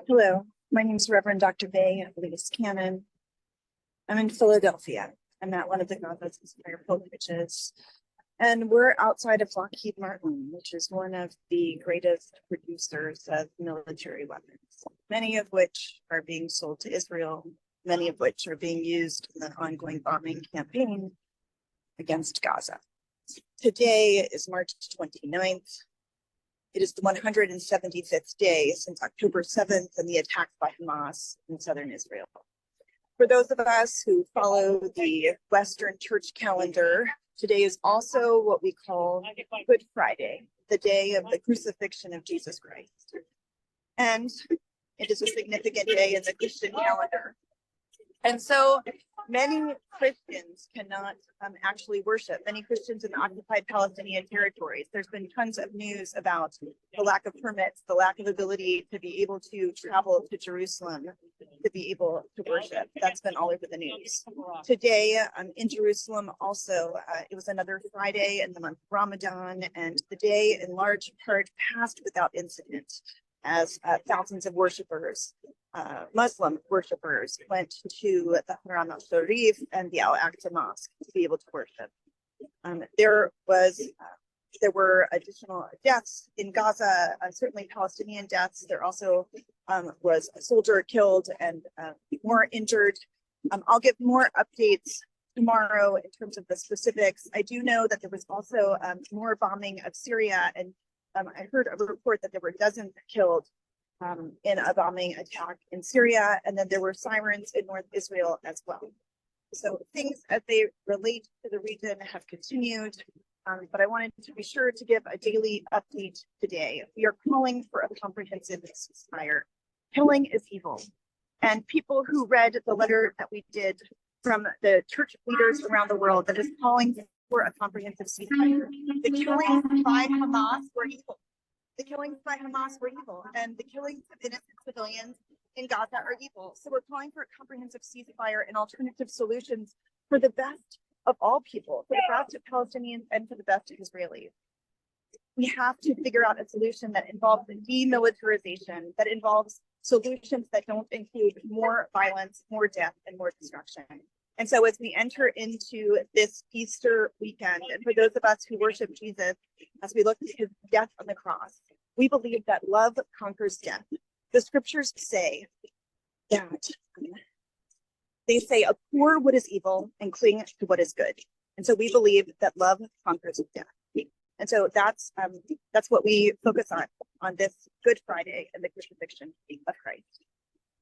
Hello, my name is Reverend Dr. Elise Cannon. I'm in Philadelphia. I'm at one of the Gaza's inspired pilgrimages, and we're outside of Lockheed Martin, which is one of the greatest producers of military weapons, many of which are being sold to Israel, many of which are being used in the ongoing bombing campaign against Gaza. Today is March 29th. It is the 175th day since October 7th and the attack by Hamas in southern Israel. For those of us who follow the Western church calendar, today is also what we call Good Friday, the day of the crucifixion of Jesus Christ. And it is a significant day in the Christian calendar. And so many Christians cannot actually worship. Many Christians in the occupied Palestinian territories. There's been tons of news about the lack of permits, the lack of ability to be able to travel to Jerusalem, to be able to worship. That's been all over the news. Today in Jerusalem also, it was another Friday in the month of Ramadan, and the day in large part passed without incident as thousands of worshipers, Muslim worshipers, went to the Haram al-Sharif and the Al-Aqsa Mosque to be able to worship. There were additional deaths in Gaza, certainly Palestinian deaths. There also was a soldier killed and more injured. I'll give more updates tomorrow in terms of the specifics. I do know that there was also more bombing of Syria, and I heard a report that there were dozens killed in a bombing attack in Syria, and then there were sirens in North Israel as well. So things as they relate to the region have continued, but I wanted to be sure to give a daily update today. We are calling for a comprehensive ceasefire. Killing is evil. And people who read the letter that we did from the church leaders around the world that is calling for a comprehensive ceasefire. The killings by Hamas were evil. The killings by Hamas were evil, and the killings of innocent civilians in Gaza are evil. So we're calling for a comprehensive ceasefire and alternative solutions for the best of all people, for the best of Palestinians and for the best of Israelis. We have to figure out a solution that involves demilitarization, that involves solutions that don't include more violence, more death, and more destruction. And so as we enter into this Easter weekend, and for those of us who worship Jesus, as we look to his death on the cross, we believe that love conquers death. The scriptures say that they say, abhor what is evil and cling to what is good. And so we believe that love conquers death. And so that's what we focus on this Good Friday and the crucifixion of